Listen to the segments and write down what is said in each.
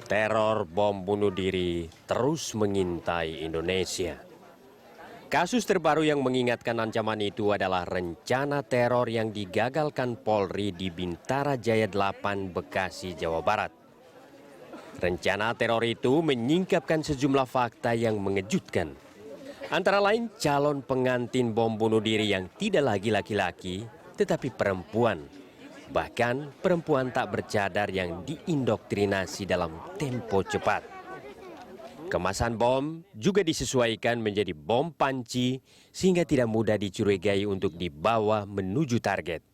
Teror bom bunuh diri terus mengintai Indonesia. Kasus terbaru yang mengingatkan ancaman itu adalah rencana teror yang digagalkan Polri di Bintara Jaya 8, Bekasi, Jawa Barat. Rencana teror itu menyingkapkan sejumlah fakta yang mengejutkan. Antara lain calon pengantin bom bunuh diri yang tidak lagi laki-laki, tetapi perempuan. Bahkan perempuan tak bercadar yang diindoktrinasi dalam tempo cepat. Kemasan bom juga disesuaikan menjadi bom panci sehingga tidak mudah dicurigai untuk dibawa menuju target.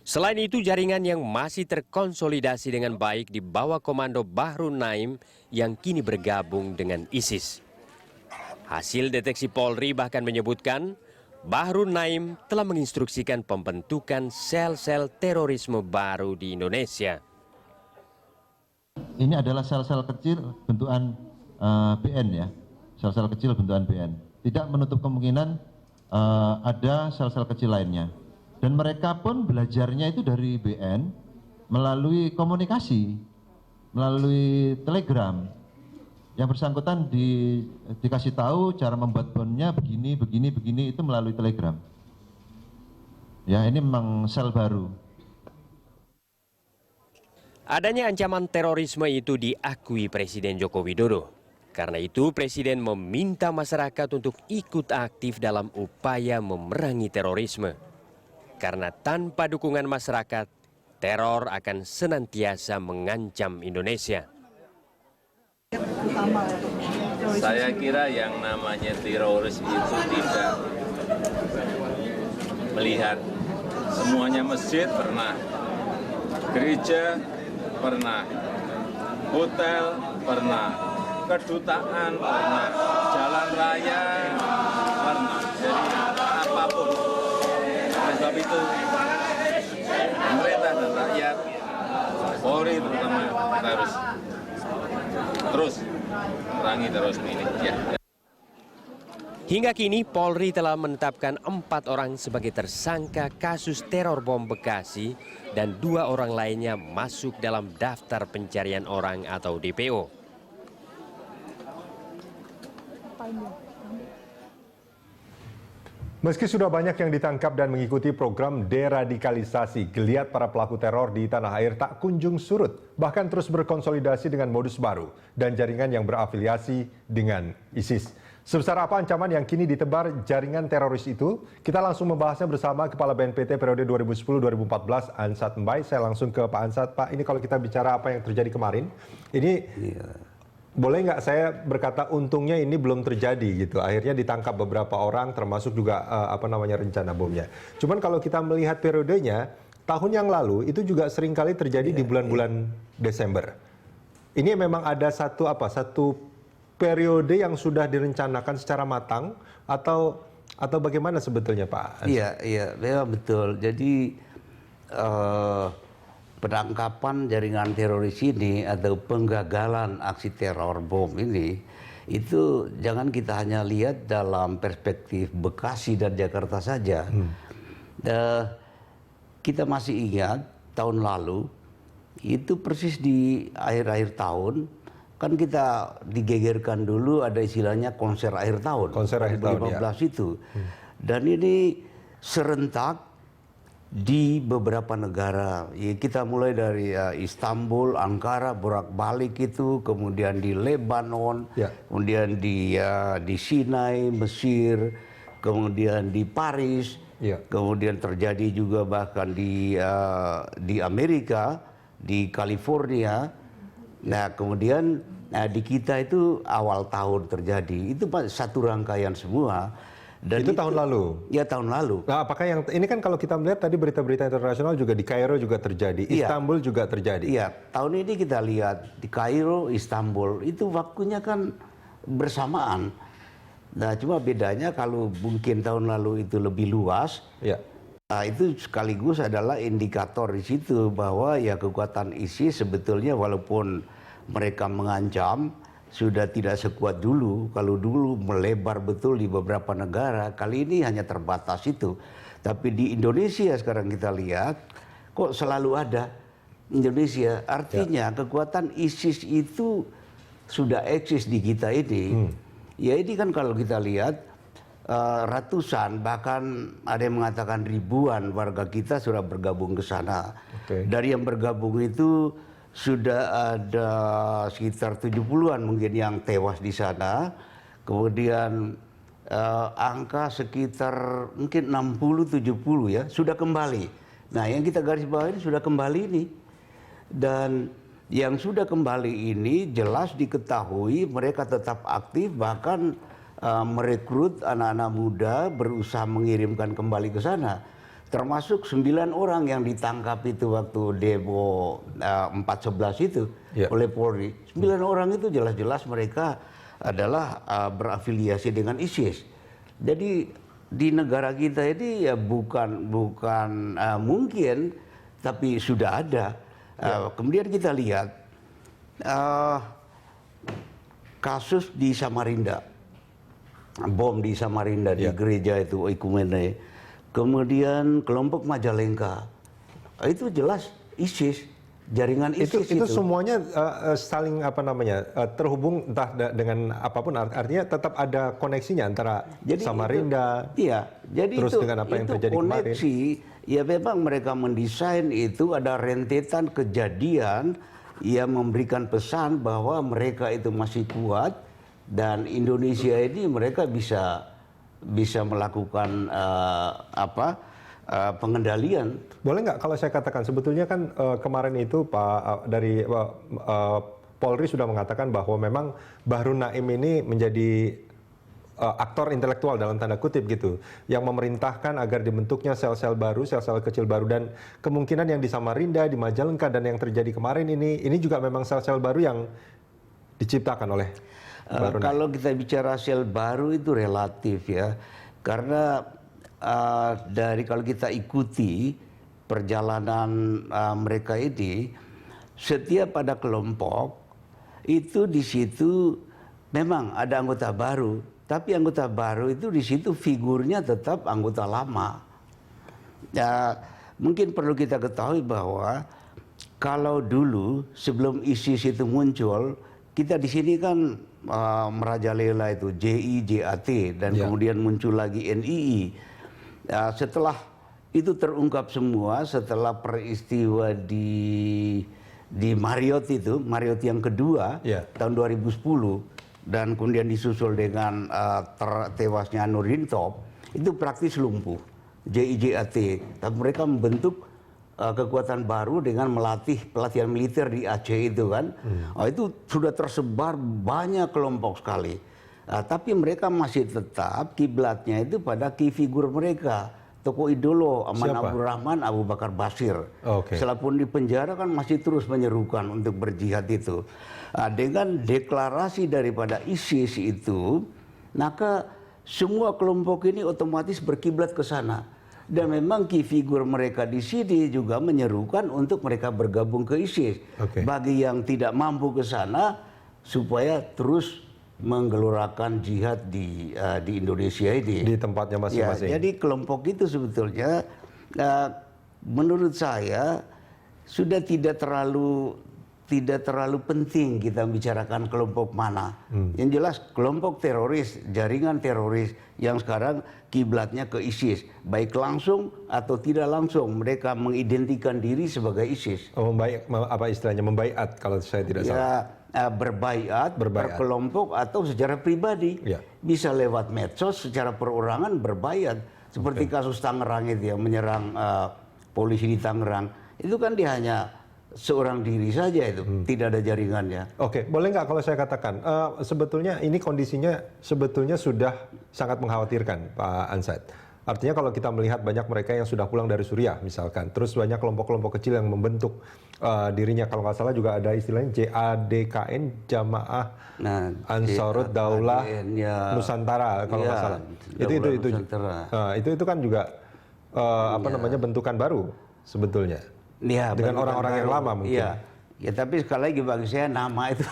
Selain itu, jaringan yang masih terkonsolidasi dengan baik di bawah komando Bahru Naim yang kini bergabung dengan ISIS. Hasil deteksi Polri bahkan menyebutkan Bahru Naim telah menginstruksikan pembentukan sel-sel terorisme baru di Indonesia. Ini adalah sel-sel kecil bentukan BN ya, sel-sel kecil bentukan BN. Tidak menutup kemungkinan ada sel-sel kecil lainnya. Dan mereka pun belajarnya itu dari BN melalui komunikasi, melalui telegram. Yang bersangkutan dikasih tahu cara membuat bomnya begini itu melalui telegram. Ya, ini memang sel baru. Adanya ancaman terorisme itu diakui Presiden Joko Widodo. Karena itu Presiden meminta masyarakat untuk ikut aktif dalam upaya memerangi terorisme. Karena tanpa dukungan masyarakat, teror akan senantiasa mengancam Indonesia. Saya kira yang namanya teroris itu tidak melihat semuanya. Masjid pernah, gereja pernah, hotel pernah, kedutaan pernah, jalan raya pernah, jadi apapun. Oleh sebab itu, pemerintah dan rakyat, Polri terutama, kita harus terus memerangi terorisme ini. Ya. Hingga kini Polri telah menetapkan 4 orang sebagai tersangka kasus teror bom Bekasi dan 2 orang lainnya masuk dalam daftar pencarian orang atau DPO. Meski sudah banyak yang ditangkap dan mengikuti program deradikalisasi, geliat para pelaku teror di tanah air tak kunjung surut, bahkan terus berkonsolidasi dengan modus baru dan jaringan yang berafiliasi dengan ISIS. Sebesar apa ancaman yang kini ditebar jaringan teroris itu? Kita langsung membahasnya bersama Kepala BNPT periode 2010-2014, Ansat Mbai. Saya langsung ke Pak Ansat. Pak, ini kalau kita bicara apa yang terjadi kemarin, ini boleh nggak saya berkata untungnya ini belum terjadi gitu. Akhirnya ditangkap beberapa orang termasuk juga rencana bomnya. Cuman kalau kita melihat periodenya, tahun yang lalu itu juga seringkali terjadi di bulan-bulan Desember. Ini memang ada satu periode yang sudah direncanakan secara matang atau bagaimana sebetulnya Pak? Iya, memang betul. Jadi penangkapan jaringan teroris ini atau penggagalan aksi teror bom ini, itu jangan kita hanya lihat dalam perspektif Bekasi dan Jakarta saja. Kita masih ingat tahun lalu, itu persis di akhir-akhir tahun, kan kita digegerkan dulu ada istilahnya konser akhir tahun. Konser akhir tahun, 2015 itu. Dan ini serentak di beberapa negara. Kita mulai dari Istanbul, Ankara, bolak-balik itu, kemudian di Lebanon, kemudian di Sinai, Mesir, kemudian di Paris, kemudian terjadi juga bahkan di Amerika, di California. Nah, kemudian di kita itu awal tahun terjadi. Itu satu rangkaian semua. Dan itu tahun lalu? Ya, tahun lalu. Nah, apakah ini kan kalau kita melihat tadi berita-berita internasional juga di Kairo juga terjadi, Istanbul juga terjadi. Iya, tahun ini kita lihat di Kairo, Istanbul, itu waktunya kan bersamaan. Nah, cuma bedanya kalau mungkin tahun lalu itu lebih luas, itu sekaligus adalah indikator di situ bahwa ya kekuatan ISIS sebetulnya walaupun mereka mengancam, sudah tidak sekuat dulu. Kalau dulu melebar betul di beberapa negara, kali ini hanya terbatas itu. Tapi di Indonesia sekarang kita lihat, kok selalu ada Indonesia. Artinya kekuatan ISIS itu sudah eksis di kita ini. Ya ini kan kalau kita lihat ratusan, bahkan ada yang mengatakan ribuan warga kita sudah bergabung ke sana. Dari yang bergabung itu sudah ada sekitar 70-an mungkin yang tewas di sana. Kemudian angka sekitar mungkin 60-70 ya sudah kembali. Nah yang kita garis bawahi ini sudah kembali ini. Dan yang sudah kembali ini jelas diketahui mereka tetap aktif, bahkan merekrut anak-anak muda berusaha mengirimkan kembali ke sana. Termasuk 9 orang yang ditangkap itu waktu demo 4/11 itu oleh Polri. 9 orang itu jelas-jelas mereka adalah berafiliasi dengan ISIS. Jadi di negara kita ini ya bukan mungkin, tapi sudah ada. Kemudian kita lihat kasus di Samarinda, bom di Samarinda di gereja itu Oikumene, kemudian kelompok Majalengka, itu jelas ISIS, jaringan ISIS itu semuanya saling terhubung entah dengan apapun, artinya tetap ada koneksinya antara Samarinda. Jadi terus itu, dengan apa yang terjadi koneksi, kemarin. Ya memang mereka mendesain itu ada rentetan kejadian yang memberikan pesan bahwa mereka itu masih kuat dan Indonesia ini mereka bisa melakukan pengendalian. Boleh nggak kalau saya katakan sebetulnya kan kemarin itu Pak dari Polri sudah mengatakan bahwa memang Bahru Naim ini menjadi aktor intelektual dalam tanda kutip gitu, yang memerintahkan agar dibentuknya sel-sel baru, sel-sel kecil baru, dan kemungkinan yang di Samarinda, di Majalengka dan yang terjadi kemarin ini juga memang sel-sel baru yang diciptakan oleh Bahru Naim. Kalau kita bicara sel baru itu relatif ya, karena dari kalau kita ikuti perjalanan mereka ini, setiap ada kelompok itu di situ memang ada anggota baru. Tapi anggota baru itu di situ figurnya tetap anggota lama. Ya, mungkin perlu kita ketahui bahwa kalau dulu sebelum ISIS itu muncul, kita di sini kan merajalela itu JI, JAT dan kemudian muncul lagi NII. Setelah itu terungkap semua, setelah peristiwa di Mariot itu, Mariot yang kedua tahun 2010. Dan kemudian disusul dengan tewasnya Nurdin Top, itu praktis lumpuh, JIJAT. Tapi mereka membentuk kekuatan baru dengan melatih pelatihan militer di Aceh itu kan. Itu sudah tersebar banyak kelompok sekali. Tapi mereka masih tetap kiblatnya itu pada key figure mereka. Tokoh idolo Aman Abdurrahman, Abu Bakar Basir. Setelah pun di penjara kan masih terus menyerukan untuk berjihad itu. Dengan deklarasi daripada ISIS itu, maka semua kelompok ini otomatis berkiblat ke sana. Dan memang key figure mereka di sini juga menyerukan untuk mereka bergabung ke ISIS. Bagi yang tidak mampu ke sana, supaya terus menggelorakan jihad di Indonesia ini. Di tempatnya masing-masing. Jadi kelompok itu sebetulnya menurut saya sudah tidak terlalu penting kita bicarakan kelompok mana. Yang jelas kelompok teroris, jaringan teroris yang sekarang kiblatnya ke ISIS. Baik langsung atau tidak langsung mereka mengidentikan diri sebagai ISIS. Apa istilahnya, membaiat kalau saya tidak salah. Berbaiat per kelompok atau secara pribadi. Bisa lewat medsos, secara perorangan berbaiat. Seperti kasus Tangerang itu yang menyerang polisi di Tangerang. Itu kan dia hanya seorang diri saja itu, tidak ada jaringannya. Boleh nggak kalau saya katakan, sebetulnya ini kondisinya sebetulnya sudah sangat mengkhawatirkan Pak Ansat. Artinya kalau kita melihat banyak mereka yang sudah pulang dari Suriah misalkan, terus banyak kelompok-kelompok kecil yang membentuk dirinya, kalau nggak salah juga ada istilahnya JADKN, Jamaah Ansarut Daulah Nusantara kalau nggak salah. Itu kan juga bentukan baru sebetulnya. Dengan orang-orang yang lama mungkin. Ya tapi sekali lagi bagi saya nama itu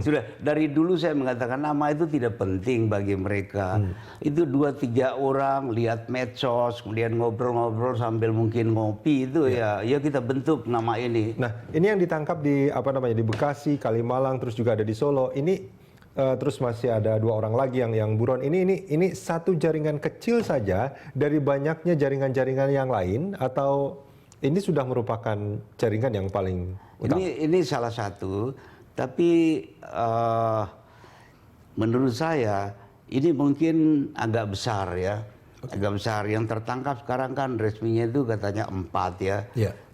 sudah dari dulu saya mengatakan nama itu tidak penting bagi mereka. Itu 2-3 orang lihat medsos kemudian ngobrol-ngobrol sambil mungkin ngopi itu ya kita bentuk nama ini. Nah, ini yang ditangkap di di Bekasi, Kalimalang, terus juga ada di Solo. Ini terus masih ada 2 orang lagi yang buron. Ini satu jaringan kecil saja dari banyaknya jaringan-jaringan yang lain, atau ini sudah merupakan jaringan yang paling utama? Ini salah satu, tapi menurut saya ini mungkin agak besar ya, agak besar. Yang tertangkap sekarang kan resminya itu katanya 4 ya.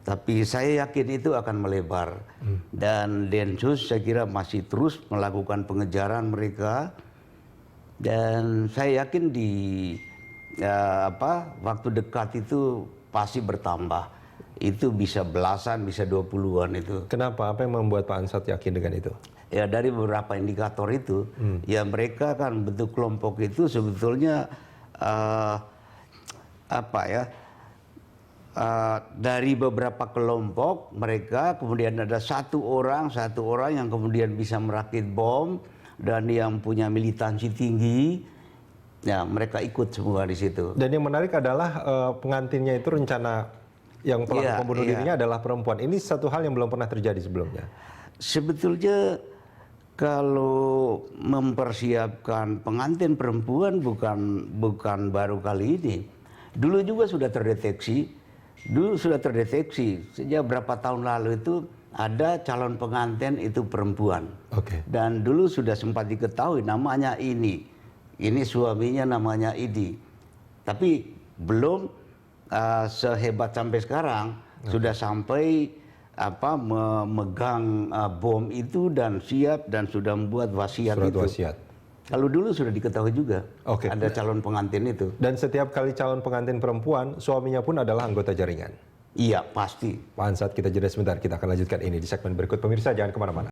Tapi saya yakin itu akan melebar. Dan Densus saya kira masih terus melakukan pengejaran mereka. Dan saya yakin di waktu dekat itu pasti bertambah. Itu bisa belasan, bisa 20-an itu. Kenapa? Apa yang membuat Pak Ansat yakin dengan itu? Ya dari beberapa indikator itu, ya mereka kan bentuk kelompok itu sebetulnya dari beberapa kelompok mereka kemudian ada satu orang yang kemudian bisa merakit bom dan yang punya militansi tinggi, ya mereka ikut semua di situ. Dan yang menarik adalah pengantinnya itu rencana yang pelaku pembunuh dirinya adalah perempuan. Ini satu hal yang belum pernah terjadi sebelumnya. Sebetulnya kalau mempersiapkan pengantin perempuan bukan baru kali ini. Dulu juga sudah terdeteksi. Sejak berapa tahun lalu itu ada calon pengantin itu perempuan. Dan dulu sudah sempat diketahui namanya ini. Ini suaminya namanya Idi. Tapi belum sehebat sampai sekarang. Sudah sampai memegang bom itu dan siap dan sudah membuat wasiat itu. Kalau dulu sudah diketahui juga ada calon pengantin itu. Dan setiap kali calon pengantin perempuan, suaminya pun adalah anggota jaringan. Iya, pasti. Pak Ansat, kita jeda sebentar. Kita akan lanjutkan ini di segmen berikut. Pemirsa, jangan kemana-mana.